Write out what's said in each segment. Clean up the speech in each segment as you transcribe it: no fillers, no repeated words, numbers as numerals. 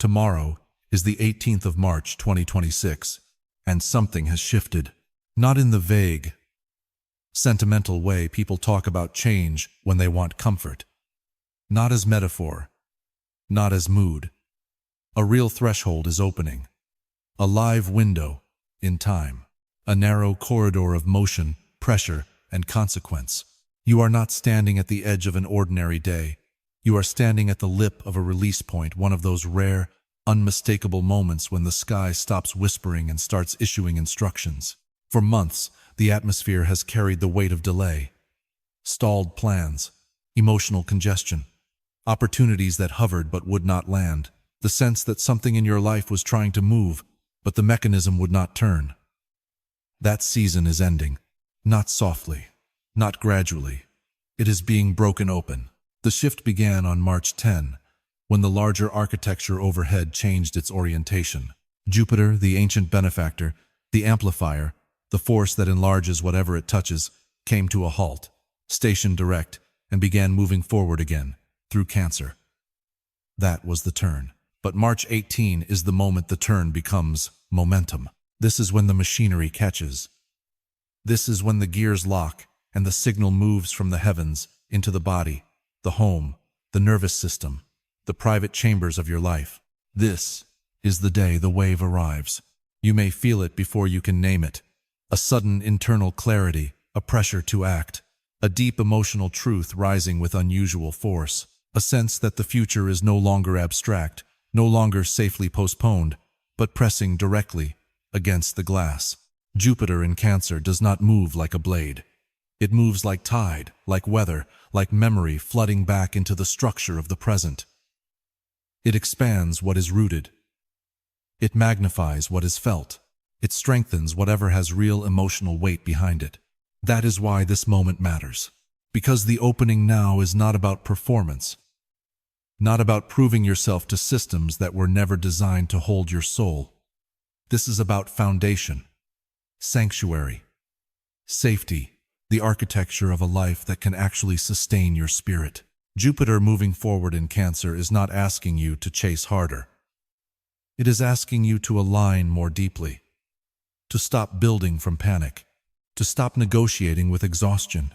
Tomorrow is the 18th of March 2026, and something has shifted. Not in the vague, sentimental way people talk about change when they want comfort. Not as metaphor, not as mood. A real threshold is opening. A live window in time. A narrow corridor of motion, pressure, and consequence. You are not standing at the edge of an ordinary day. You are standing at the lip of a release point, one of those rare, unmistakable moments when the sky stops whispering and starts issuing instructions. For months, the atmosphere has carried the weight of delay, stalled plans, emotional congestion, opportunities that hovered but would not land, the sense that something in your life was trying to move, but the mechanism would not turn. That season is ending, not softly, not gradually. It is being broken open. The shift began on March 10, when the larger architecture overhead changed its orientation. Jupiter, the ancient benefactor, the amplifier, the force that enlarges whatever it touches, came to a halt, stationed direct, and began moving forward again, through Cancer. That was the turn. But March 18 is the moment the turn becomes momentum. This is when the machinery catches. This is when the gears lock and the signal moves from the heavens into the body, the home, the nervous system, the private chambers of your life. This is the day the wave arrives. You may feel it before you can name it. A sudden internal clarity, a pressure to act, a deep emotional truth rising with unusual force, a sense that the future is no longer abstract, no longer safely postponed, but pressing directly against the glass. Jupiter in Cancer does not move like a blade. It moves like tide, like weather, like memory flooding back into the structure of the present. It expands what is rooted. It magnifies what is felt. It strengthens whatever has real emotional weight behind it. That is why this moment matters. Because the opening now is not about performance, not about proving yourself to systems that were never designed to hold your soul. This is about foundation, sanctuary, safety, the architecture of a life that can actually sustain your spirit. Jupiter moving forward in Cancer is not asking you to chase harder. It is asking you to align more deeply, to stop building from panic, to stop negotiating with exhaustion,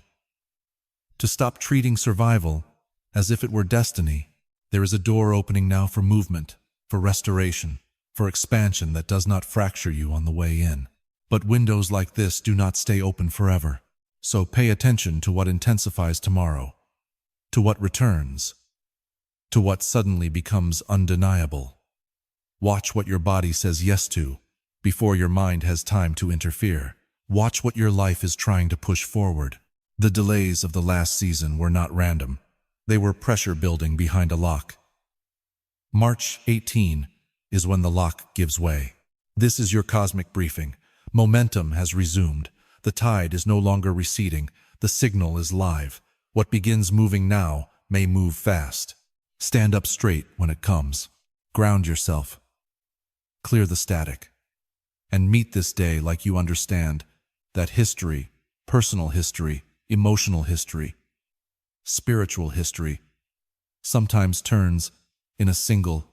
to stop treating survival as if it were destiny. There is a door opening now for movement, for restoration, for expansion that does not fracture you on the way in. But windows like this do not stay open forever. So pay attention to what intensifies tomorrow, to what returns, to what suddenly becomes undeniable. Watch what your body says yes to before your mind has time to interfere. Watch what your life is trying to push forward. The delays of the last season were not random. They were pressure building behind a lock. March 18 is when the lock gives way. This is your cosmic briefing. Momentum has resumed. The tide is no longer receding. The signal is live. What begins moving now may move fast. Stand up straight when it comes. Ground yourself. Clear the static. And meet this day like you understand that history, personal history, emotional history, spiritual history, sometimes turns in a single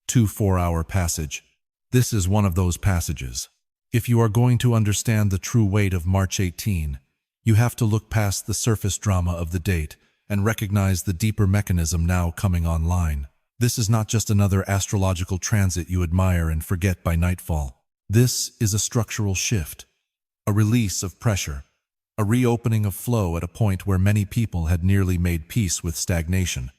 2-4-hour passage. This is one of those passages. If you are going to understand the true weight of March 18, you have to look past the surface drama of the date and recognize the deeper mechanism now coming online. This is not just another astrological transit you admire and forget by nightfall. This is a structural shift, a release of pressure, a reopening of flow at a point where many people had nearly made peace with stagnation.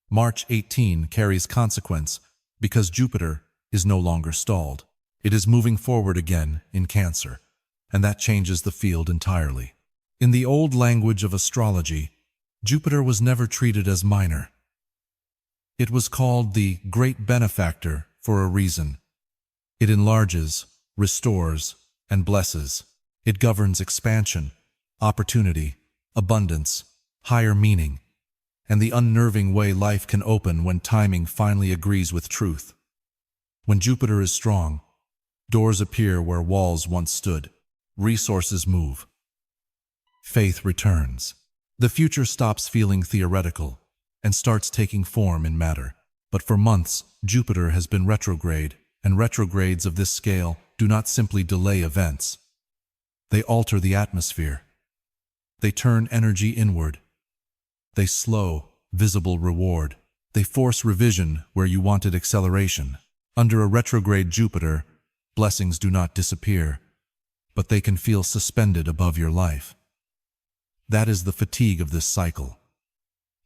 March 18 carries consequence because Jupiter is no longer stalled. It is moving forward again in Cancer, and that changes the field entirely. In the old language of astrology, Jupiter was never treated as minor. It was called the great benefactor for a reason. It enlarges, restores, and blesses. It governs expansion, opportunity, abundance, higher meaning, and the unnerving way life can open when timing finally agrees with truth. When Jupiter is strong, doors appear where walls once stood. Resources move. Faith returns. The future stops feeling theoretical and starts taking form in matter. But for months, Jupiter has been retrograde, and retrogrades of this scale do not simply delay events. They alter the atmosphere. They turn energy inward. They slow visible reward. They force revision where you wanted acceleration. Under a retrograde Jupiter, blessings do not disappear, but they can feel suspended above your life. That is the fatigue of this cycle.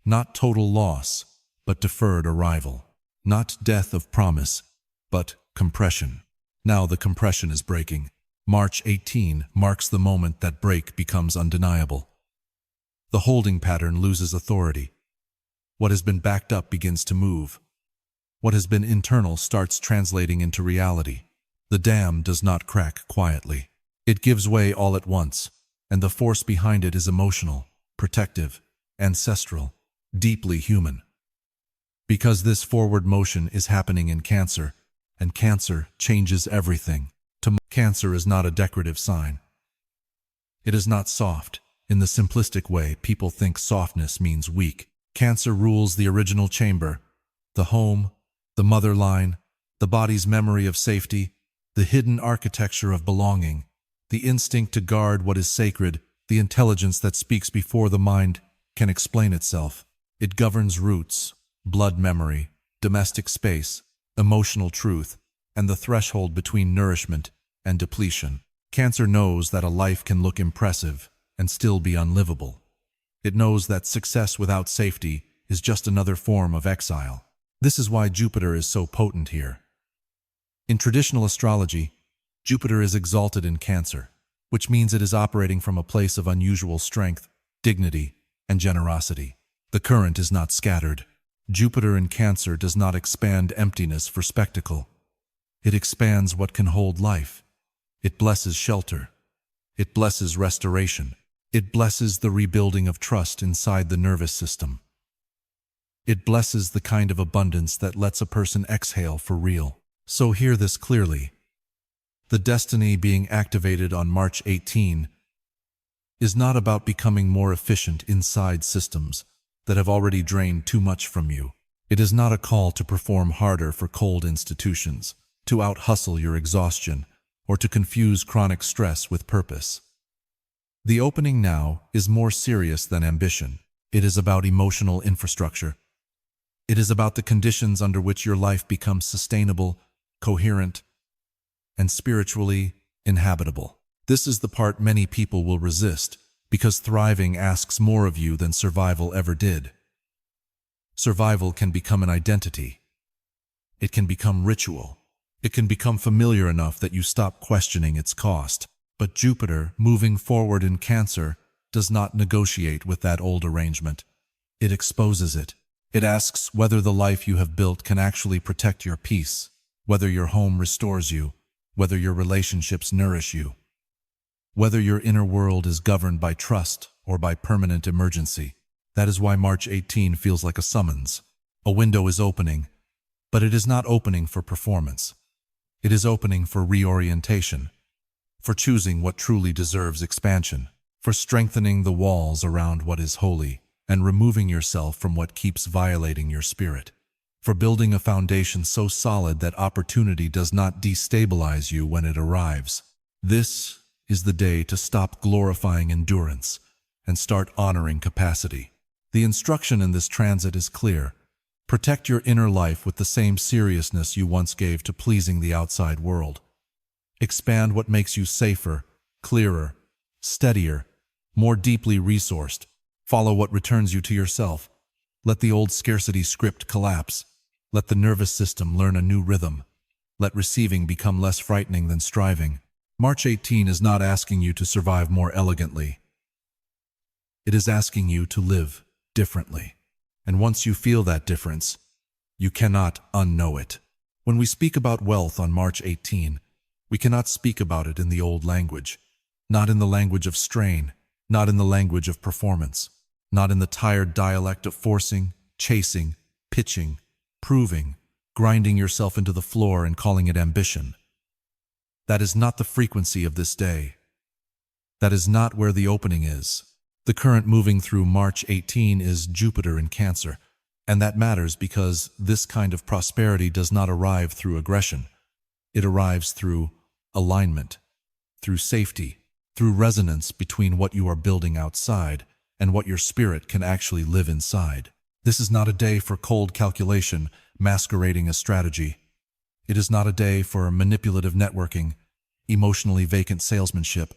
Not total loss, but deferred arrival. Not death of promise, but compression. Now the compression is breaking. March 18 marks the moment that break becomes undeniable. The holding pattern loses authority. What has been backed up begins to move. What has been internal starts translating into reality. The dam does not crack quietly. It gives way all at once, and the force behind it is emotional, protective, ancestral, deeply human. Because this forward motion is happening in Cancer, and Cancer changes everything. Cancer is not a decorative sign. It is not soft. In the simplistic way, people think softness means weak. Cancer rules the original chamber, the home, the mother line, the body's memory of safety, the hidden architecture of belonging, the instinct to guard what is sacred, the intelligence that speaks before the mind can explain itself. It governs roots, blood memory, domestic space, emotional truth, and the threshold between nourishment and depletion. Cancer knows that a life can look impressive and still be unlivable. It knows that success without safety is just another form of exile. This is why Jupiter is so potent here. In traditional astrology, Jupiter is exalted in Cancer, which means it is operating from a place of unusual strength, dignity, and generosity. The current is not scattered. Jupiter in Cancer does not expand emptiness for spectacle. It expands what can hold life. It blesses shelter. It blesses restoration. It blesses the rebuilding of trust inside the nervous system. It blesses the kind of abundance that lets a person exhale for real. So hear this clearly. The destiny being activated on March 18 is not about becoming more efficient inside systems that have already drained too much from you. It is not a call to perform harder for cold institutions, to out-hustle your exhaustion, or to confuse chronic stress with purpose. The opening now is more serious than ambition. It is about emotional infrastructure. It is about the conditions under which your life becomes sustainable, coherent, and spiritually inhabitable. This is the part many people will resist, because thriving asks more of you than survival ever did. Survival can become an identity. It can become ritual. It can become familiar enough that you stop questioning its cost. But Jupiter, moving forward in Cancer, does not negotiate with that old arrangement. It exposes it. It asks whether the life you have built can actually protect your peace, whether your home restores you, whether your relationships nourish you, whether your inner world is governed by trust or by permanent emergency. That is why March 18 feels like a summons. A window is opening, but it is not opening for performance. It is opening for reorientation, for choosing what truly deserves expansion, for strengthening the walls around what is holy, and removing yourself from what keeps violating your spirit, for building a foundation so solid that opportunity does not destabilize you when it arrives. This is the day to stop glorifying endurance and start honoring capacity. The instruction in this transit is clear. Protect your inner life with the same seriousness you once gave to pleasing the outside world. Expand what makes you safer, clearer, steadier, more deeply resourced. Follow what returns you to yourself. Let the old scarcity script collapse. Let the nervous system learn a new rhythm. Let receiving become less frightening than striving. March 18 is not asking you to survive more elegantly. It is asking you to live differently. And once you feel that difference, you cannot unknow it. When we speak about wealth on March 18, we cannot speak about it in the old language, not in the language of strain, not in the language of performance, not in the tired dialect of forcing, chasing, pitching, proving, grinding yourself into the floor and calling it ambition. That is not the frequency of this day. That is not where the opening is. The current moving through March 18 is Jupiter in Cancer, And that matters because this kind of prosperity does not arrive through aggression. It arrives through alignment, through safety, through resonance between what you are building outside and what your spirit can actually live inside. This is not a day for cold calculation masquerading as strategy. It is not a day for manipulative networking, emotionally vacant salesmanship,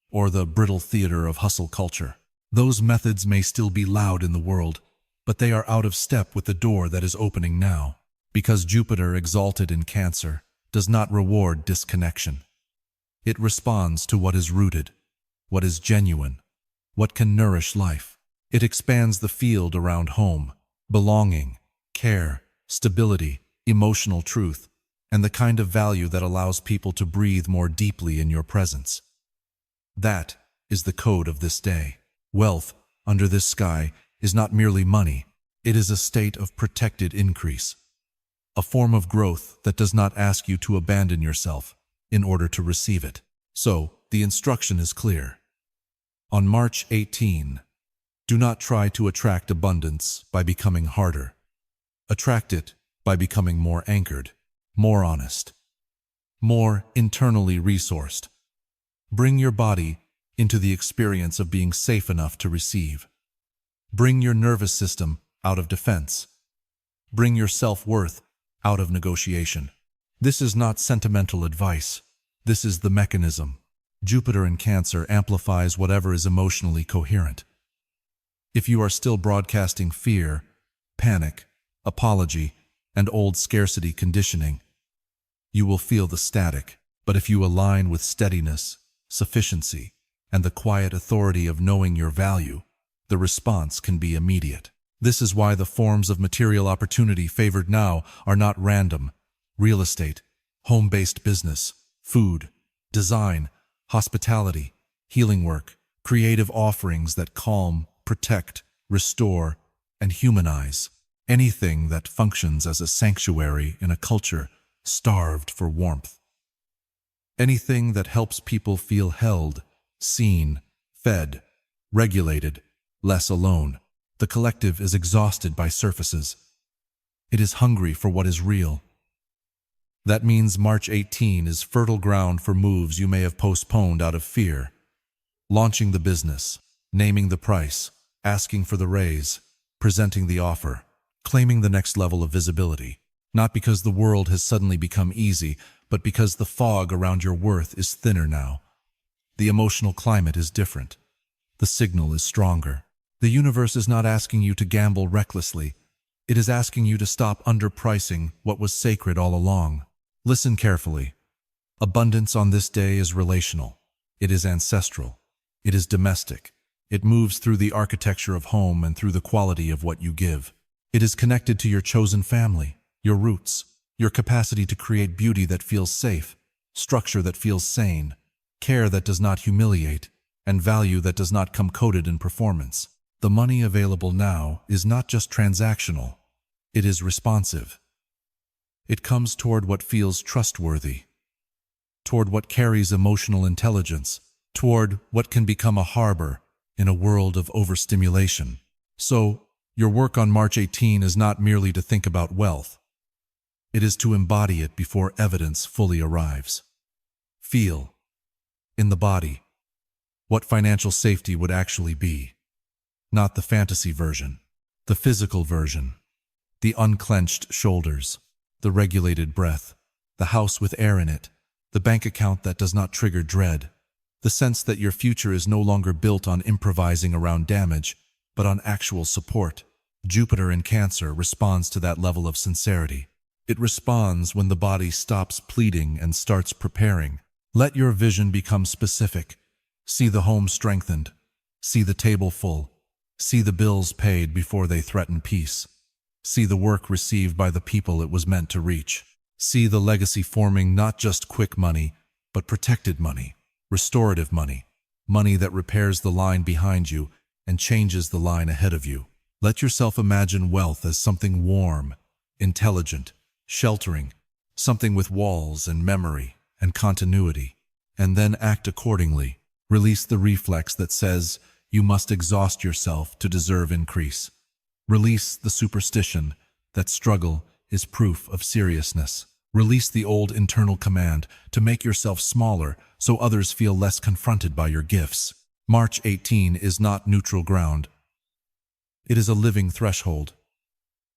or the brittle theater of hustle culture. Those methods may still be loud in the world, but they are out of step with the door that is opening now, because Jupiter, exalted in Cancer, does not reward disconnection. It responds to what is rooted, what is genuine, what can nourish life. It expands the field around home, belonging, care, stability, emotional truth, and the kind of value that allows people to breathe more deeply in your presence. That is the code of this day. Wealth, under this sky, is not merely money. It is a state of protected increase, a form of growth that does not ask you to abandon yourself in order to receive it. So, the instruction is clear. On March 18, do not try to attract abundance by becoming harder. Attract it by becoming more anchored, more honest, more internally resourced. Bring your body into the experience of being safe enough to receive. Bring your nervous system out of defense. Bring your self-worth out of negotiation. This is not sentimental advice. This is the mechanism. Jupiter in Cancer amplifies whatever is emotionally coherent. If you are still broadcasting fear, panic, apology, and old scarcity conditioning, you will feel the static. But if you align with steadiness, sufficiency, and the quiet authority of knowing your value, the response can be immediate. This is why the forms of material opportunity favored now are not random. Real estate, home-based business, food, design, hospitality, healing work, creative offerings that calm, protect, restore, and humanize. Anything that functions as a sanctuary in a culture starved for warmth. Anything that helps people feel held, seen, fed, regulated, less alone. The collective is exhausted by surfaces. It is hungry for what is real. That means March 18 is fertile ground for moves you may have postponed out of fear. Launching the business, naming the price, asking for the raise, presenting the offer, claiming the next level of visibility. Not because the world has suddenly become easy, but because the fog around your worth is thinner now. The emotional climate is different. The signal is stronger. The universe is not asking you to gamble recklessly. It is asking you to stop underpricing what was sacred all along. Listen carefully. Abundance on this day is relational. It is ancestral. It is domestic. It moves through the architecture of home and through the quality of what you give. It is connected to your chosen family, your roots, your capacity to create beauty that feels safe, structure that feels sane, care that does not humiliate, and value that does not come coated in performance. The money available now is not just transactional, it is responsive. It comes toward what feels trustworthy, toward what carries emotional intelligence, toward what can become a harbor in a world of overstimulation. So, your work on March 18 is not merely to think about wealth. It is to embody it before evidence fully arrives. Feel, in the body, what financial safety would actually be. Not the fantasy version, the physical version, the unclenched shoulders, the regulated breath, the house with air in it, the bank account that does not trigger dread, the sense that your future is no longer built on improvising around damage, but on actual support. Jupiter in Cancer responds to that level of sincerity. It responds when the body stops pleading and starts preparing. Let your vision become specific. See the home strengthened. See the table full. See the bills paid before they threaten peace. See the work received by the people it was meant to reach. See the legacy forming not just quick money, but protected money, restorative money, money that repairs the line behind you and changes the line ahead of you. Let yourself imagine wealth as something warm, intelligent, sheltering, something with walls and memory and continuity, and then act accordingly. Release the reflex that says you must exhaust yourself to deserve increase. Release the superstition that struggle is proof of seriousness. Release the old internal command to make yourself smaller so others feel less confronted by your gifts. March 18 is not neutral ground. It is a living threshold,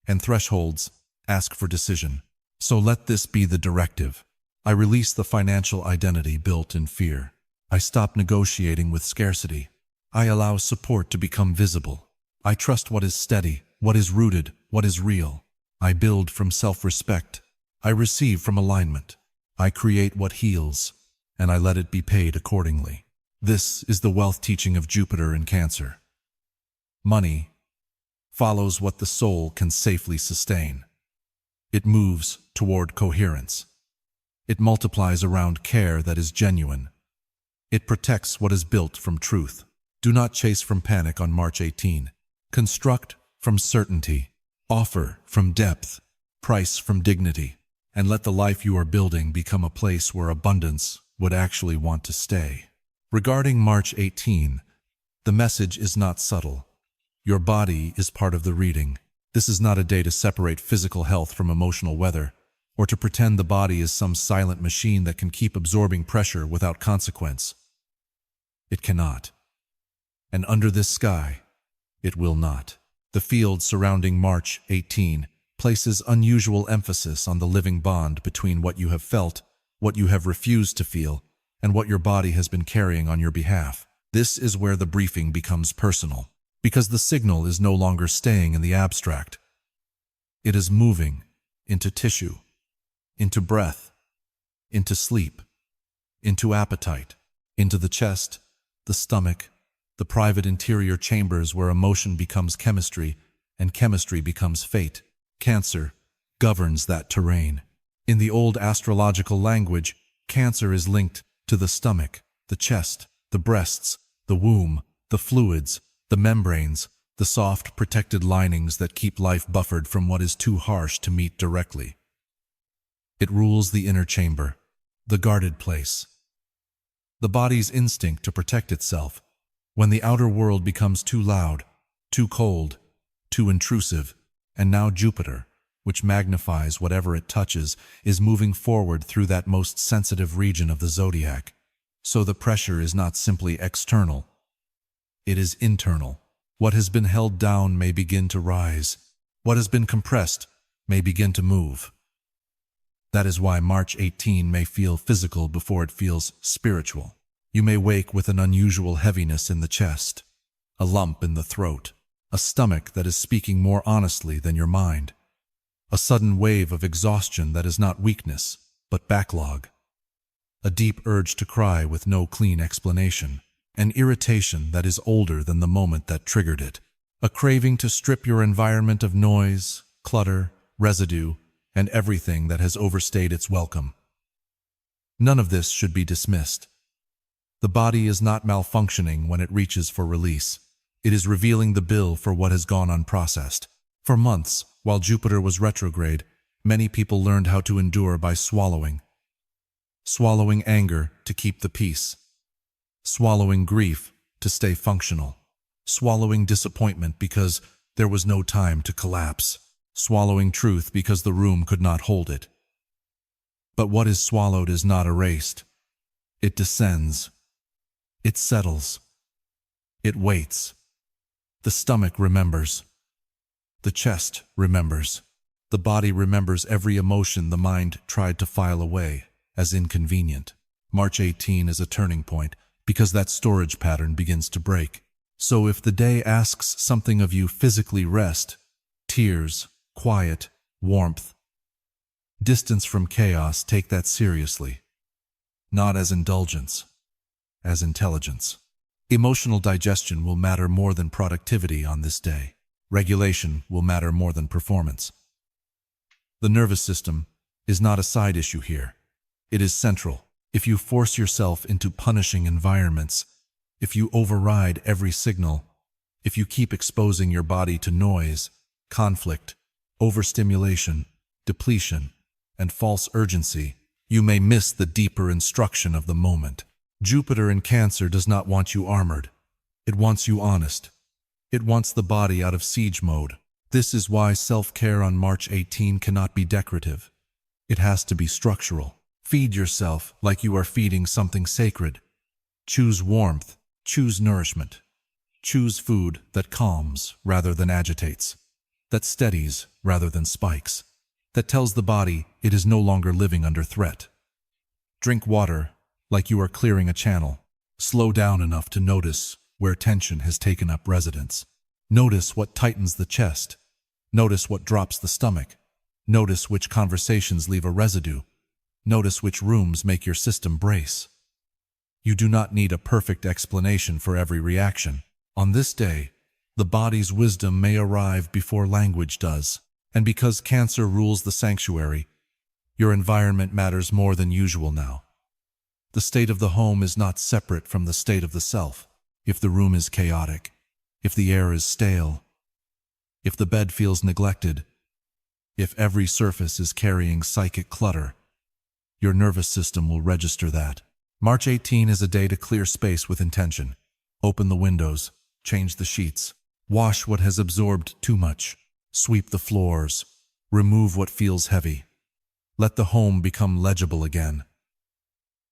and thresholds ask for decision. So let this be the directive. I release the financial identity built in fear. I stop negotiating with scarcity. I allow support to become visible. I trust what is steady, what is rooted, what is real. I build from self-respect. I receive from alignment. I create what heals, and I let it be paid accordingly. This is the wealth teaching of Jupiter in Cancer. Money follows what the soul can safely sustain. It moves toward coherence. It multiplies around care that is genuine. It protects what is built from truth. Do not chase from panic on March 18. Construct from certainty. Offer from depth. Price from dignity. And let the life you are building become a place where abundance would actually want to stay. Regarding March 18, the message is not subtle. Your body is part of the reading. This is not a day to separate physical health from emotional weather, or to pretend the body is some silent machine that can keep absorbing pressure without consequence. It cannot. And under this sky, it will not. The field surrounding March 18 places unusual emphasis on the living bond between what you have felt, what you have refused to feel, and what your body has been carrying on your behalf. This is where the briefing becomes personal, because the signal is no longer staying in the abstract. It is moving into tissue, into breath, into sleep, into appetite, into the chest, the stomach, the private interior chambers where emotion becomes chemistry and chemistry becomes fate. Cancer governs that terrain. In the old astrological language, Cancer is linked to the stomach, the chest, the breasts, the womb, the fluids, the membranes, the soft protected linings that keep life buffered from what is too harsh to meet directly. It rules the inner chamber, the guarded place. The body's instinct to protect itself when the outer world becomes too loud, too cold, too intrusive. And now Jupiter, which magnifies whatever it touches, is moving forward through that most sensitive region of the zodiac. So the pressure is not simply external. It is internal. What has been held down may begin to rise. What has been compressed may begin to move. That is why March 18 may feel physical before it feels spiritual. You may wake with an unusual heaviness in the chest, a lump in the throat, a stomach that is speaking more honestly than your mind, a sudden wave of exhaustion that is not weakness, but backlog, a deep urge to cry with no clean explanation, an irritation that is older than the moment that triggered it, a craving to strip your environment of noise, clutter, residue, and everything that has overstayed its welcome. None of this should be dismissed. The body is not malfunctioning when it reaches for release. It is revealing the bill for what has gone unprocessed. For months, while Jupiter was retrograde, many people learned how to endure by swallowing. Swallowing anger to keep the peace. Swallowing grief to stay functional. Swallowing disappointment because there was no time to collapse. Swallowing truth because the room could not hold it. But what is swallowed is not erased. It descends. It settles. It waits. The stomach remembers. The chest remembers. The body remembers every emotion the mind tried to file away as inconvenient. March 18 is a turning point because that storage pattern begins to break. So if the day asks something of you, physically rest, tears, quiet, warmth, distance from chaos, take that seriously. Not as indulgence, as intelligence. Emotional digestion will matter more than productivity on this day. Regulation will matter more than performance. The nervous system is not a side issue here. It is central. If you force yourself into punishing environments, if you override every signal, if you keep exposing your body to noise, conflict, overstimulation, depletion, and false urgency, you may miss the deeper instruction of the moment. Jupiter in Cancer does not want you armored. It wants you honest. It wants the body out of siege mode. This is why self-care on March 18 cannot be decorative. It has to be structural. Feed yourself like you are feeding something sacred. Choose warmth, choose nourishment. Choose food that calms rather than agitates, that steadies rather than spikes, that tells the body it is no longer living under threat. Drink water like you are clearing a channel. Slow down enough to notice where tension has taken up residence. Notice what tightens the chest. Notice what drops the stomach. Notice which conversations leave a residue. Notice which rooms make your system brace. You do not need a perfect explanation for every reaction. On this day, the body's wisdom may arrive before language does. And because Cancer rules the sanctuary, your environment matters more than usual now. The state of the home is not separate from the state of the self. If the room is chaotic, if the air is stale, if the bed feels neglected, if every surface is carrying psychic clutter, your nervous system will register that. March 18 is a day to clear space with intention. Open the windows, change the sheets, wash what has absorbed too much, sweep the floors, remove what feels heavy. Let the home become legible again.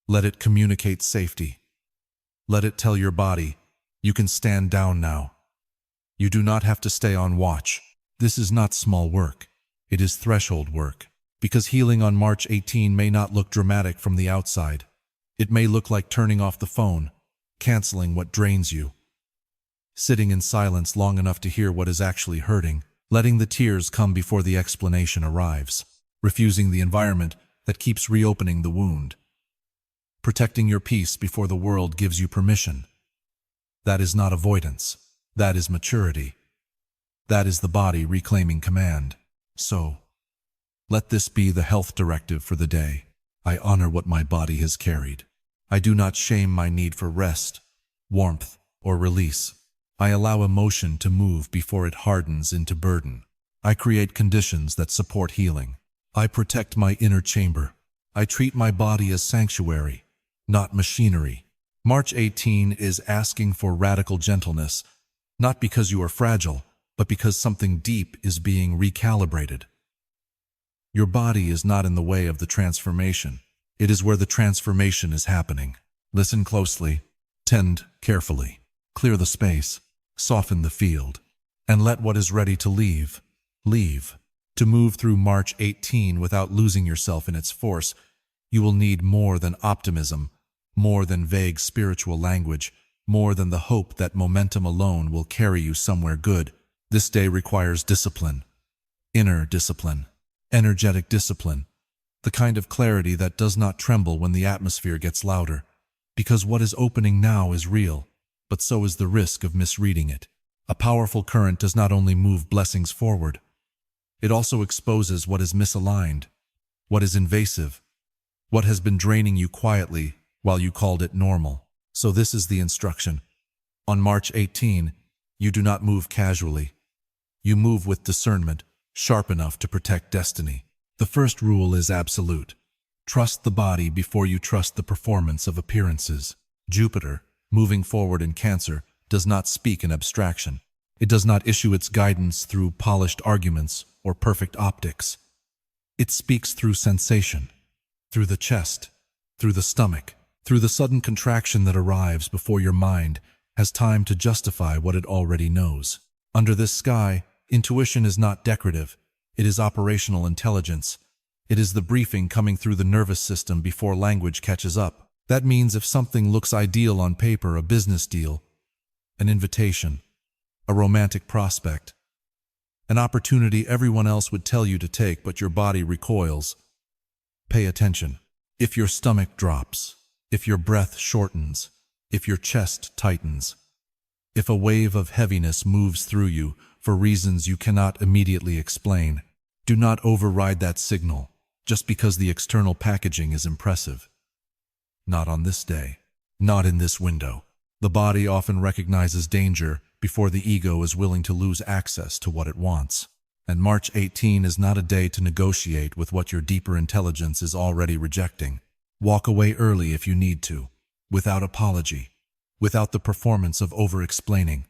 Let it communicate safety. Let it tell your body, you can stand down now. You do not have to stay on watch. This is not small work. It is threshold work. Because healing on March 18 may not look dramatic from the outside. It may look like turning off the phone, canceling what drains you, sitting in silence long enough to hear what is actually hurting, letting the tears come before the explanation arrives, refusing the environment that keeps reopening the wound, protecting your peace before the world gives you permission. That is not avoidance. That is maturity. That is the body reclaiming command. So, let this be the health directive for the day. I honor what my body has carried. I do not shame my need for rest, warmth, or release. I allow emotion to move before it hardens into burden. I create conditions that support healing. I protect my inner chamber. I treat my body as sanctuary, not machinery. March 18 is asking for radical gentleness, not because you are fragile, but because something deep is being recalibrated. Your body is not in the way of the transformation. It is where the transformation is happening. Listen closely, tend carefully, clear the space, soften the field, and let what is ready to leave, leave. To move through March 18 without losing yourself in its force, you will need more than optimism, more than vague spiritual language, more than the hope that momentum alone will carry you somewhere good. This day requires discipline, inner discipline, energetic discipline, the kind of clarity that does not tremble when the atmosphere gets louder, because what is opening now is real, but so is the risk of misreading it. A powerful current does not only move blessings forward, it also exposes what is misaligned, what is invasive, what has been draining you quietly while you called it normal. So this is the instruction. On March 18, you do not move casually. You move with discernment, sharp enough to protect destiny. The first rule is absolute. Trust the body before you trust the performance of appearances. Jupiter, moving forward in Cancer, does not speak in abstraction. It does not issue its guidance through polished arguments or perfect optics. It speaks through sensation, through the chest, through the stomach, through the sudden contraction that arrives before your mind has time to justify what it already knows. Under this sky, intuition is not decorative. It is operational intelligence. It is the briefing coming through the nervous system before language catches up. That means if something looks ideal on paper, a business deal, an invitation, a romantic prospect, an opportunity everyone else would tell you to take but your body recoils, pay attention. If your stomach drops, if your breath shortens, if your chest tightens, if a wave of heaviness moves through you for reasons you cannot immediately explain, do not override that signal just because the external packaging is impressive. Not on this day, not in this window. The body often recognizes danger before the ego is willing to lose access to what it wants. And March 18 is not a day to negotiate with what your deeper intelligence is already rejecting. Walk away early if you need to, without apology, without the performance of over-explaining,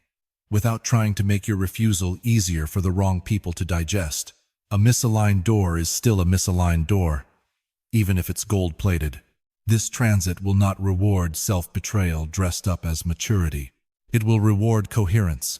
without trying to make your refusal easier for the wrong people to digest. A misaligned door is still a misaligned door, even if it's gold-plated. This transit will not reward self-betrayal dressed up as maturity. It will reward coherence.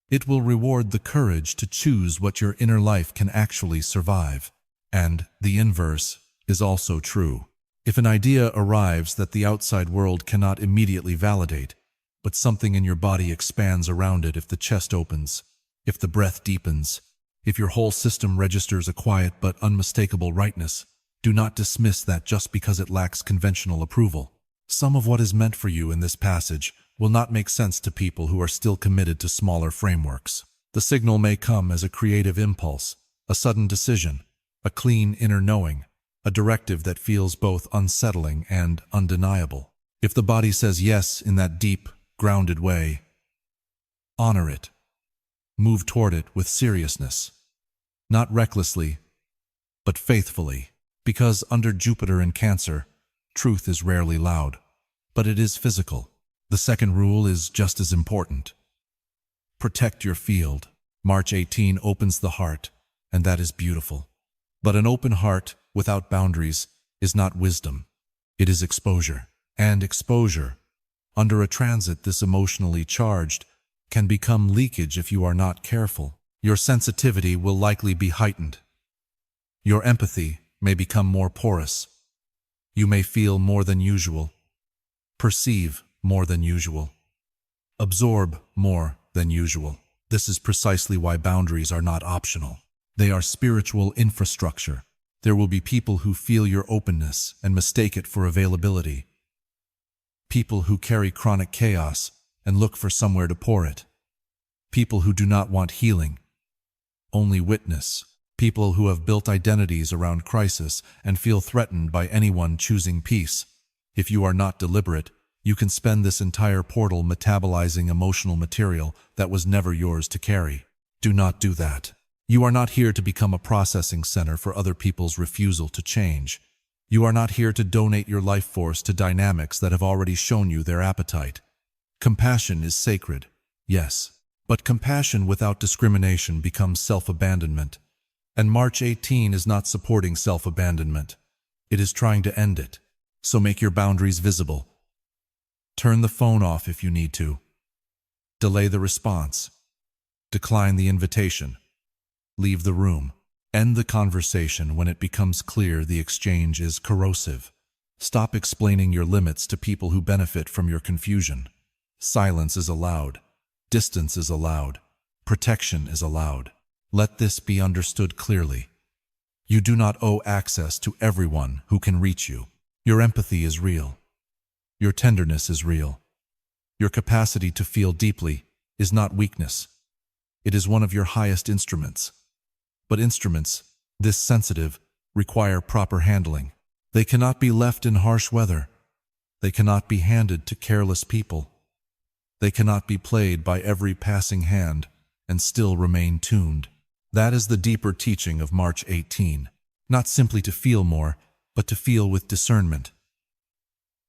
It will reward the courage to choose what your inner life can actually survive. And the inverse is also true. If an idea arrives that the outside world cannot immediately validate, but something in your body expands around it, if the chest opens, if the breath deepens, if your whole system registers a quiet but unmistakable rightness, do not dismiss that just because it lacks conventional approval. Some of what is meant for you in this passage will not make sense to people who are still committed to smaller frameworks. The signal may come as a creative impulse, a sudden decision, a clean inner knowing, a directive that feels both unsettling and undeniable. If the body says yes in that deep, grounded way, honor it. Move toward it with seriousness, not recklessly, but faithfully, because under Jupiter in Cancer, truth is rarely loud, but it is physical. The second rule is just as important. Protect your field. March 18 opens the heart, and that is beautiful. But an open heart without boundaries is not wisdom. It is exposure. And exposure, under a transit this emotionally charged, can become leakage if you are not careful. Your sensitivity will likely be heightened. Your empathy may become more porous. You may feel more than usual, perceive more than usual, absorb more than usual. This is precisely why boundaries are not optional. They are spiritual infrastructure. There will be people who feel your openness and mistake it for availability. People who carry chronic chaos and look for somewhere to pour it. People who do not want healing, only witness. People who have built identities around crisis and feel threatened by anyone choosing peace. If you are not deliberate, you can spend this entire portal metabolizing emotional material that was never yours to carry. Do not do that. You are not here to become a processing center for other people's refusal to change. You are not here to donate your life force to dynamics that have already shown you their appetite. Compassion is sacred, yes, but compassion without discrimination becomes self-abandonment. And March 18 is not supporting self-abandonment. It is trying to end it. So make your boundaries visible. Turn the phone off if you need to. Delay the response. Decline the invitation. Leave the room. End the conversation when it becomes clear the exchange is corrosive. Stop explaining your limits to people who benefit from your confusion. Silence is allowed. Distance is allowed. Protection is allowed. Let this be understood clearly. You do not owe access to everyone who can reach you. Your empathy is real. Your tenderness is real. Your capacity to feel deeply is not weakness. It is one of your highest instruments. But instruments, this sensitive, require proper handling. They cannot be left in harsh weather. They cannot be handed to careless people. They cannot be played by every passing hand and still remain tuned. That is the deeper teaching of March 18. Not simply to feel more, but to feel with discernment.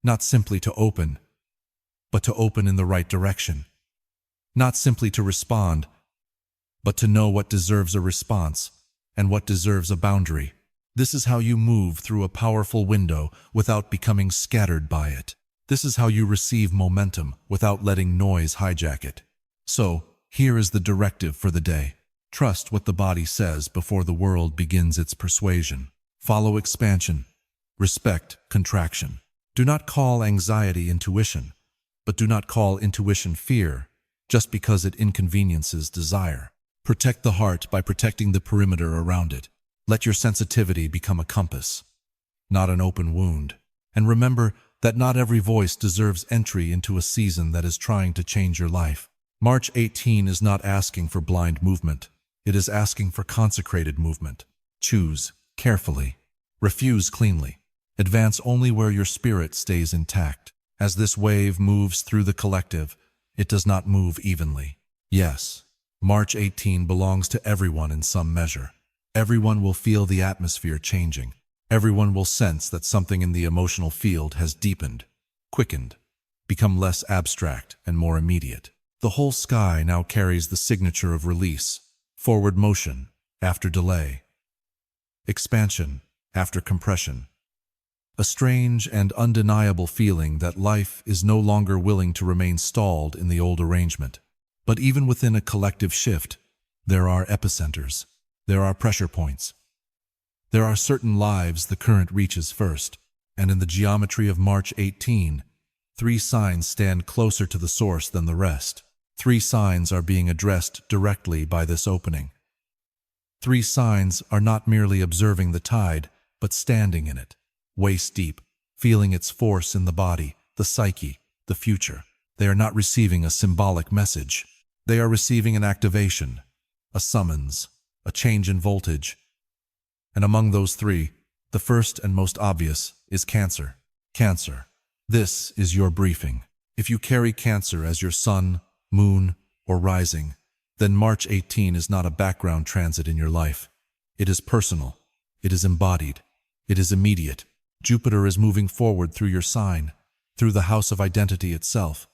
Not simply to open, but to open in the right direction. Not simply to respond, but to know what deserves a response and what deserves a boundary. This is how you move through a powerful window without becoming scattered by it. This is how you receive momentum without letting noise hijack it. So, here is the directive for the day. Trust what the body says before the world begins its persuasion. Follow expansion. Respect contraction. Do not call anxiety intuition, but do not call intuition fear, just because it inconveniences desire. Protect the heart by protecting the perimeter around it. Let your sensitivity become a compass, not an open wound. And remember that not every voice deserves entry into a season that is trying to change your life. March 18 is not asking for blind movement. It is asking for consecrated movement. Choose carefully. Refuse cleanly. Advance only where your spirit stays intact. As this wave moves through the collective, it does not move evenly. Yes, March 18 belongs to everyone in some measure. Everyone will feel the atmosphere changing. Everyone will sense that something in the emotional field has deepened, quickened, become less abstract and more immediate. The whole sky now carries the signature of release, forward motion after delay, expansion after compression. A strange and undeniable feeling that life is no longer willing to remain stalled in the old arrangement. But even within a collective shift, there are epicenters. There are pressure points. There are certain lives the current reaches first, and in the geometry of March 18, 3 signs stand closer to the source than the rest. 3 signs are being addressed directly by this opening. 3 signs are not merely observing the tide, but standing in it, waist deep, feeling its force in the body, the psyche, the future. They are not receiving a symbolic message. They are receiving an activation, a summons, a change in voltage. And among those 3, the first and most obvious is Cancer. Cancer. This is your briefing. If you carry Cancer as your sun, moon, or rising, then March 18 is not a background transit in your life. It is personal. It is embodied. It is immediate. Jupiter is moving forward through your sign, through the house of identity itself.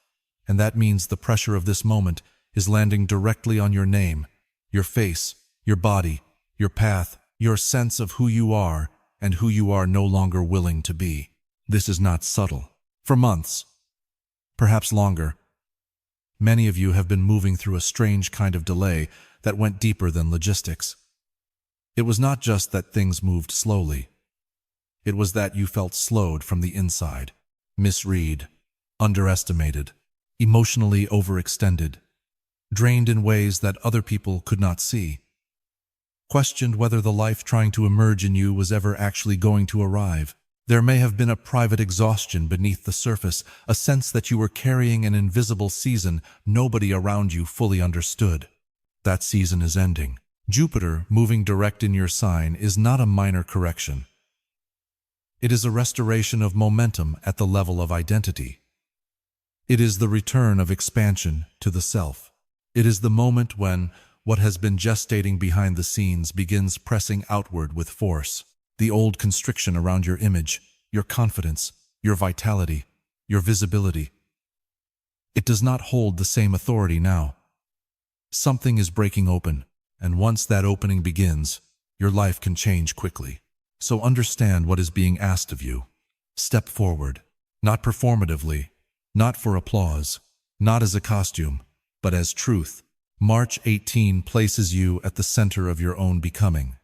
And that means the pressure of this moment is landing directly on your name, your face, your body, your path, your sense of who you are and who you are no longer willing to be. This is not subtle. For months, perhaps longer, many of you have been moving through a strange kind of delay that went deeper than logistics. It was not just that things moved slowly. It was that you felt slowed from the inside, misread, underestimated, emotionally overextended, drained in ways that other people could not see, questioned whether the life trying to emerge in you was ever actually going to arrive. There may have been a private exhaustion beneath the surface, a sense that you were carrying an invisible season nobody around you fully understood. That season is ending. Jupiter, moving direct in your sign, is not a minor correction. It is a restoration of momentum at the level of identity. It is the return of expansion to the self. It is the moment when what has been gestating behind the scenes begins pressing outward with force. The old constriction around your image, your confidence, your vitality, your visibility. It does not hold the same authority now. Something is breaking open, and once that opening begins, your life can change quickly. So understand what is being asked of you. Step forward, not performatively, not for applause, not as a costume, but as truth. March 18 places you at the center of your own becoming.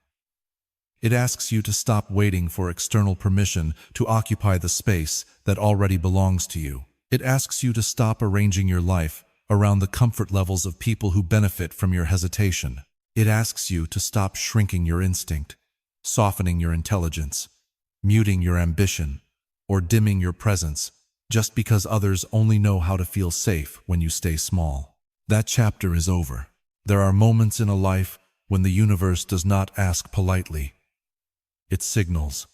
It asks you to stop waiting for external permission to occupy the space that already belongs to you. It asks you to stop arranging your life around the comfort levels of people who benefit from your hesitation. It asks you to stop shrinking your instinct, softening your intelligence, muting your ambition, or dimming your presence just because others only know how to feel safe when you stay small. That chapter is over. There are moments in a life when the universe does not ask politely. It signals.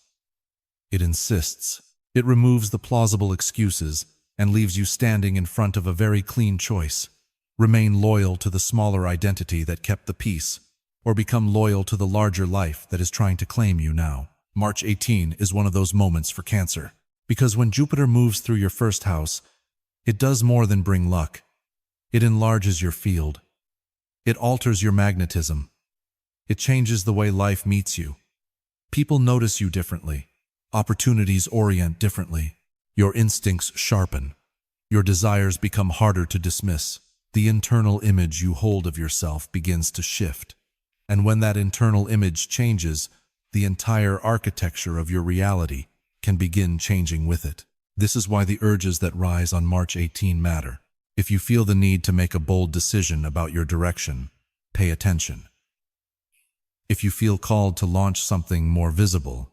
It insists. It removes the plausible excuses and leaves you standing in front of a very clean choice. Remain loyal to the smaller identity that kept the peace, or become loyal to the larger life that is trying to claim you now. March 18 is one of those moments for Cancer, because when Jupiter moves through your first house, it does more than bring luck. It enlarges your field. It alters your magnetism. It changes the way life meets you. People notice you differently. Opportunities orient differently. Your instincts sharpen. Your desires become harder to dismiss. The internal image you hold of yourself begins to shift. And when that internal image changes, the entire architecture of your reality can begin changing with it. This is why the urges that rise on March 18 matter. If you feel the need to make a bold decision about your direction, pay attention. If you feel called to launch something more visible,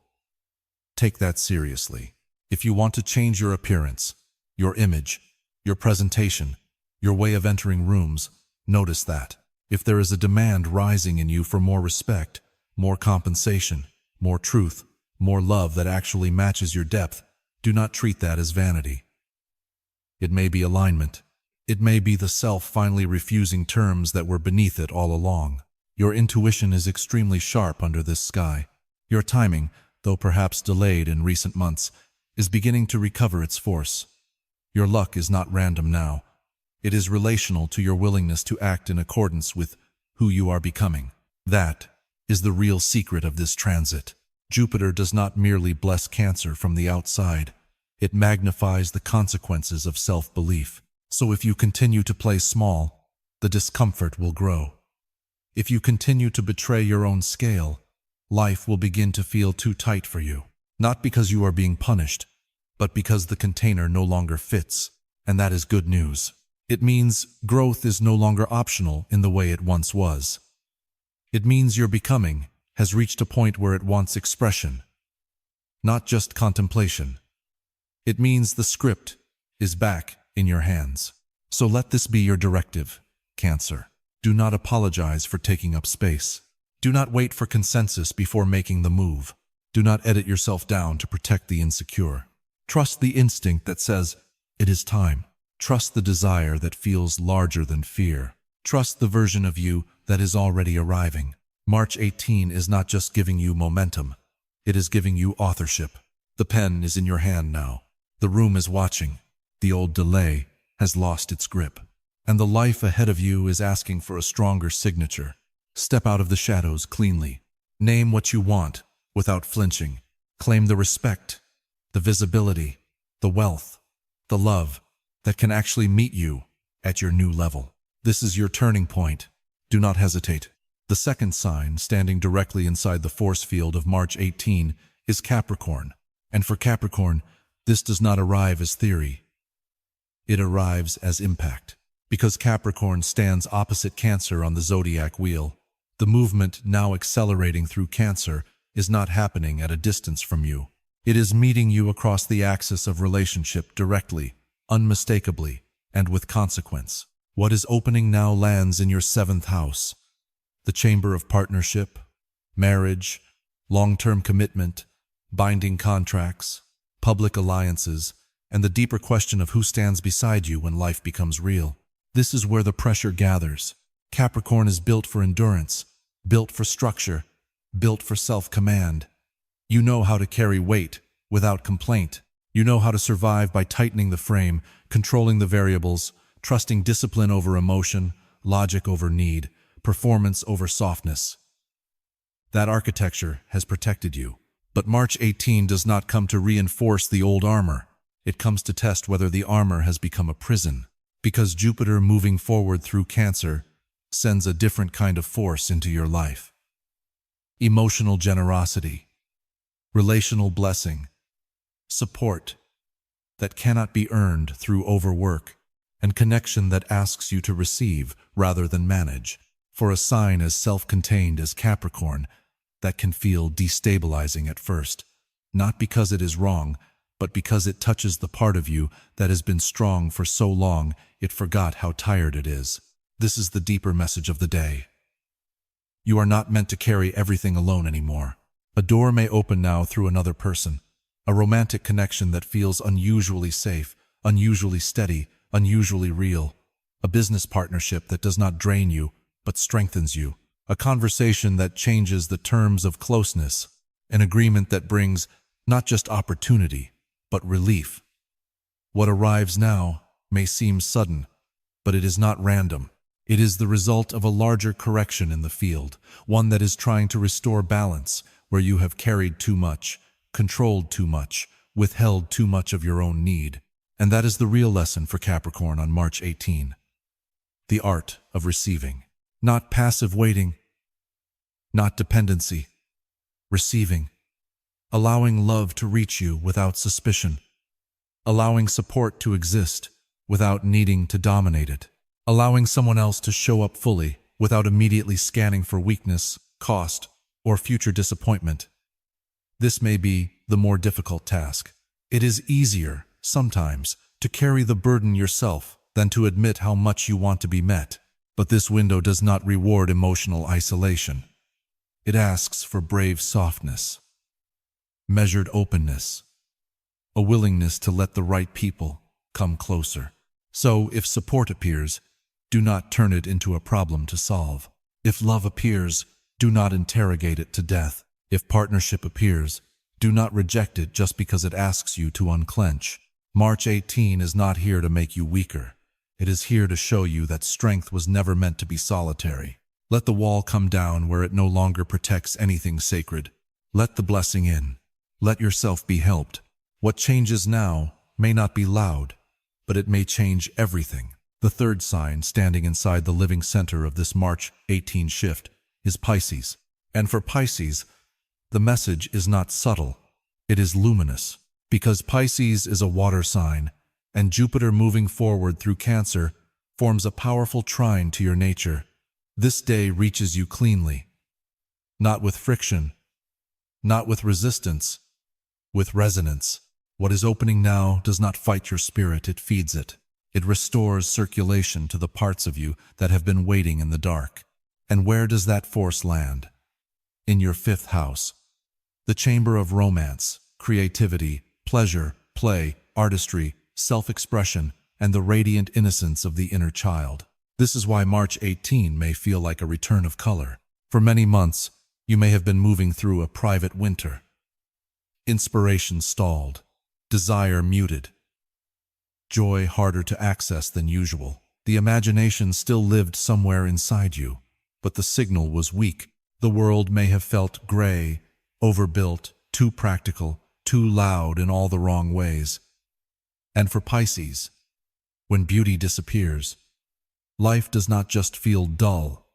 take that seriously. If you want to change your appearance, your image, your presentation, your way of entering rooms, notice that. If there is a demand rising in you for more respect, more compensation, more truth, more love that actually matches your depth, do not treat that as vanity. It may be alignment. It may be the self finally refusing terms that were beneath it all along. Your intuition is extremely sharp under this sky. Your timing, though perhaps delayed in recent months, is beginning to recover its force. Your luck is not random now. It is relational to your willingness to act in accordance with who you are becoming. That is the real secret of this transit. Jupiter does not merely bless Cancer from the outside. It magnifies the consequences of self-belief. So if you continue to play small, the discomfort will grow. If you continue to betray your own scale, life will begin to feel too tight for you. Not because you are being punished, but because the container no longer fits. And that is good news. It means growth is no longer optional in the way it once was. It means your becoming has reached a point where it wants expression, not just contemplation. It means the script is back in your hands. So let this be your directive, Cancer. Do not apologize for taking up space. Do not wait for consensus before making the move. Do not edit yourself down to protect the insecure. Trust the instinct that says, it is time. Trust the desire that feels larger than fear. Trust the version of you that is already arriving. March 18 is not just giving you momentum. It is giving you authorship. The pen is in your hand now. The room is watching. The old delay has lost its grip. And the life ahead of you is asking for a stronger signature. Step out of the shadows cleanly. Name what you want without flinching. Claim the respect, the visibility, the wealth, the love that can actually meet you at your new level. This is your turning point. Do not hesitate. The second sign, standing directly inside the force field of March 18, is Capricorn. And for Capricorn, this does not arrive as theory. It arrives as impact. Because Capricorn stands opposite Cancer on the Zodiac wheel, the movement now accelerating through Cancer is not happening at a distance from you. It is meeting you across the axis of relationship directly, unmistakably, and with consequence. What is opening now lands in your 7th house, the chamber of partnership, marriage, long-term commitment, binding contracts, public alliances, and the deeper question of who stands beside you when life becomes real. This is where the pressure gathers. Capricorn is built for endurance, built for structure, built for self-command. You know how to carry weight without complaint. You know how to survive by tightening the frame, controlling the variables, trusting discipline over emotion, logic over need, performance over softness. That architecture has protected you. But March 18 does not come to reinforce the old armor. It comes to test whether the armor has become a prison. Because Jupiter moving forward through Cancer sends a different kind of force into your life. Emotional generosity, relational blessing, support that cannot be earned through overwork, and connection that asks you to receive rather than manage. For a sign as self-contained as Capricorn, that can feel destabilizing at first, not because it is wrong, but because it touches the part of you that has been strong for so long it forgot how tired it is. This is the deeper message of the day. You are not meant to carry everything alone anymore. A door may open now through another person, a romantic connection that feels unusually safe, unusually steady, unusually real, a business partnership that does not drain you but strengthens you, a conversation that changes the terms of closeness, an agreement that brings not just opportunity, but relief. What arrives now may seem sudden, but it is not random. It is the result of a larger correction in the field, one that is trying to restore balance where you have carried too much, controlled too much, withheld too much of your own need. And that is the real lesson for Capricorn on March 18. The art of receiving. Not passive waiting, not dependency. Receiving. Allowing love to reach you without suspicion. Allowing support to exist without needing to dominate it. Allowing someone else to show up fully without immediately scanning for weakness, cost, or future disappointment. This may be the more difficult task. It is easier, sometimes, to carry the burden yourself than to admit how much you want to be met. But this window does not reward emotional isolation. It asks for brave softness, measured openness, a willingness to let the right people come closer. So, if support appears, do not turn it into a problem to solve. If love appears, do not interrogate it to death. If partnership appears, do not reject it just because it asks you to unclench. March 18 is not here to make you weaker. It is here to show you that strength was never meant to be solitary. Let the wall come down where it no longer protects anything sacred. Let the blessing in. Let yourself be helped. What changes now may not be loud, but it may change everything. The third sign standing inside the living center of this March 18 shift is Pisces. And for Pisces, the message is not subtle, it is luminous. Because Pisces is a water sign, and Jupiter moving forward through Cancer forms a powerful trine to your nature, this day reaches you cleanly. Not with friction, not with resistance, with resonance. What is opening now does not fight your spirit, it feeds it. It restores circulation to the parts of you that have been waiting in the dark. And where does that force land? In your fifth house. The chamber of romance, creativity, pleasure, play, artistry, self-expression, and the radiant innocence of the inner child. This is why March 18 may feel like a return of color. For many months, you may have been moving through a private winter. Inspiration stalled, desire muted, joy harder to access than usual. The imagination still lived somewhere inside you, but the signal was weak. The world may have felt gray, overbuilt, too practical, too loud in all the wrong ways. And for Pisces, when beauty disappears, life does not just feel dull,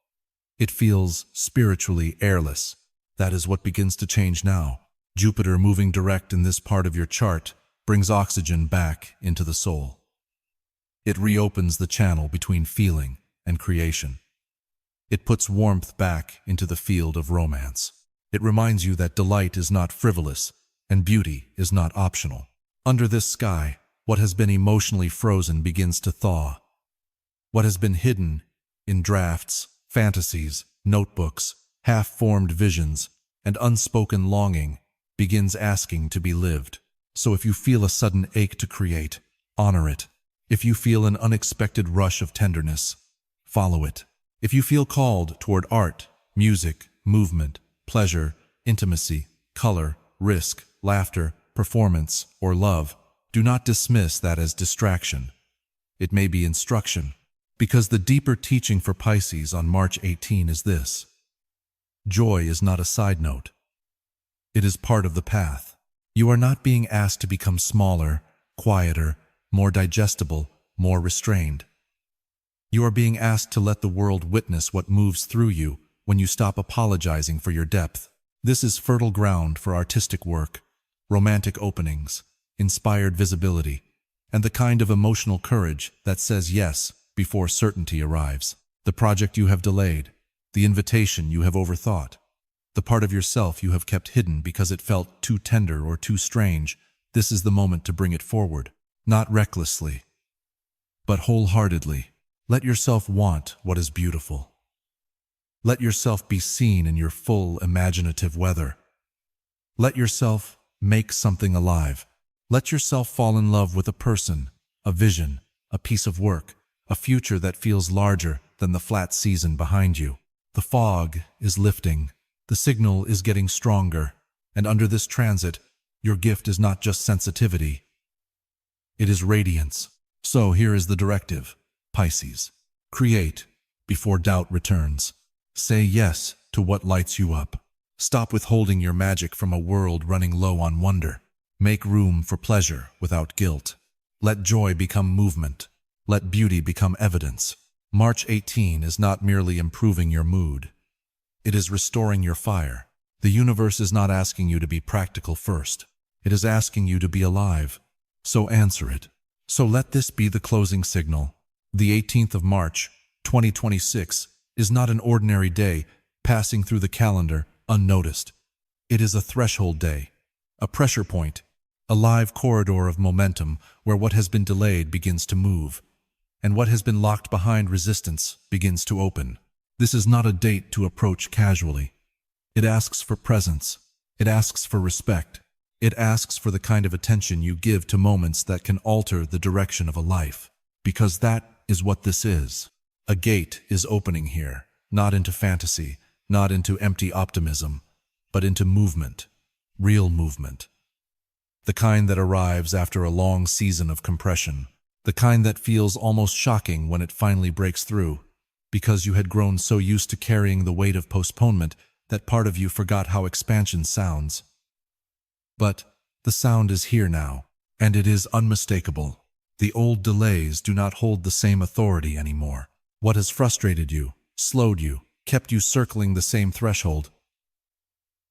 it feels spiritually airless. That is what begins to change now. Jupiter moving direct in this part of your chart brings oxygen back into the soul. It reopens the channel between feeling and creation. It puts warmth back into the field of romance. It reminds you that delight is not frivolous and beauty is not optional. Under this sky, what has been emotionally frozen begins to thaw. What has been hidden in drafts, fantasies, notebooks, half-formed visions, and unspoken longing begins asking to be lived. So if you feel a sudden ache to create, honor it. If you feel an unexpected rush of tenderness, follow it. If you feel called toward art, music, movement, pleasure, intimacy, color, risk, laughter, performance, or love, do not dismiss that as distraction. It may be instruction, because the deeper teaching for Pisces on March 18 is this: joy is not a side note. It is part of the path. You are not being asked to become smaller, quieter, more digestible, more restrained. You are being asked to let the world witness what moves through you when you stop apologizing for your depth. This is fertile ground for artistic work, romantic openings, inspired visibility, and the kind of emotional courage that says yes before certainty arrives. The project you have delayed, the invitation you have overthought, the part of yourself you have kept hidden because it felt too tender or too strange, this is the moment to bring it forward. Not recklessly, but wholeheartedly. Let yourself want what is beautiful. Let yourself be seen in your full imaginative weather. Let yourself make something alive. Let yourself fall in love with a person, a vision, a piece of work, a future that feels larger than the flat season behind you. The fog is lifting. The signal is getting stronger, and under this transit, your gift is not just sensitivity, it is radiance. So here is the directive, Pisces. Create before doubt returns. Say yes to what lights you up. Stop withholding your magic from a world running low on wonder. Make room for pleasure without guilt. Let joy become movement. Let beauty become evidence. March 18 is not merely improving your mood. It is restoring your fire. The universe is not asking you to be practical first. It is asking you to be alive. So answer it. So let this be the closing signal. The 18th of March, 2026, is not an ordinary day passing through the calendar unnoticed. It is a threshold day, a pressure point, a live corridor of momentum where what has been delayed begins to move, and what has been locked behind resistance begins to open. This is not a date to approach casually. It asks for presence. It asks for respect. It asks for the kind of attention you give to moments that can alter the direction of a life. Because that is what this is. A gate is opening here, not into fantasy, not into empty optimism, but into movement, real movement. The kind that arrives after a long season of compression, The kind that feels almost shocking when it finally breaks through, because you had grown so used to carrying the weight of postponement that part of you forgot how expansion sounds. But the sound is here now, and it is unmistakable. The old delays do not hold the same authority anymore. What has frustrated you, slowed you, kept you circling the same threshold,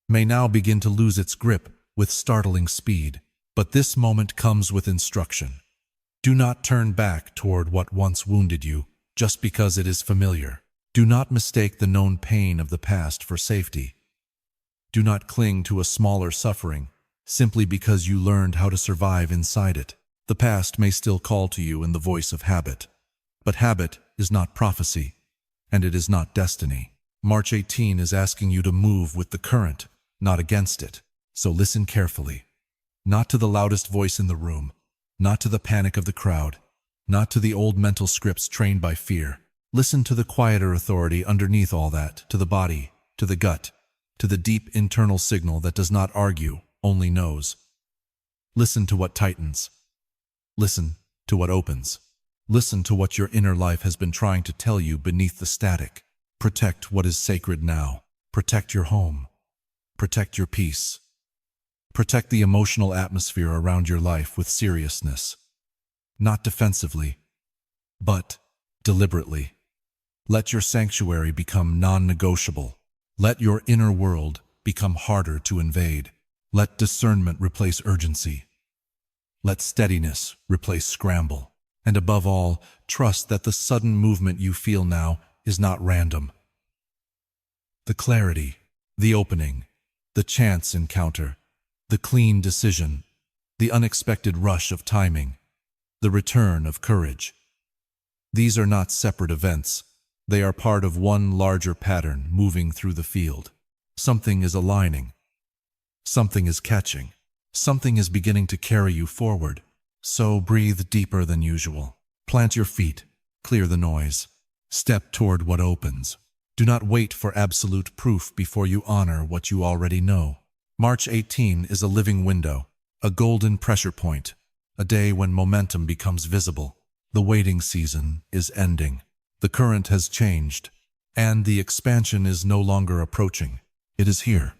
may now begin to lose its grip with startling speed. But this moment comes with instruction. Do not turn back toward what once wounded you just because it is familiar. Do not mistake the known pain of the past for safety. Do not cling to a smaller suffering simply because you learned how to survive inside it. The past may still call to you in the voice of habit, but habit is not prophecy, and it is not destiny. March 18 is asking you to move with the current, not against it. So listen carefully. Not to the loudest voice in the room, not to the panic of the crowd, not to the old mental scripts trained by fear. Listen to the quieter authority underneath all that, to the body, to the gut, to the deep internal signal that does not argue, only knows. Listen to what tightens. Listen to what opens. Listen to what your inner life has been trying to tell you beneath the static. Protect what is sacred now. Protect your home. Protect your peace. Protect the emotional atmosphere around your life with seriousness. Not defensively, but deliberately. Let your sanctuary become non-negotiable. Let your inner world become harder to invade. Let discernment replace urgency. Let steadiness replace scramble. And above all, trust that the sudden movement you feel now is not random. The clarity, the opening, the chance encounter, the clean decision, the unexpected rush of timing, the return of courage. These are not separate events. They are part of one larger pattern moving through the field. Something is aligning. Something is catching. Something is beginning to carry you forward. So breathe deeper than usual. Plant your feet. Clear the noise. Step toward what opens. Do not wait for absolute proof before you honor what you already know. March 18 is a living window, a golden pressure point, a day when momentum becomes visible. The waiting season is ending. The current has changed, and the expansion is no longer approaching. It is here.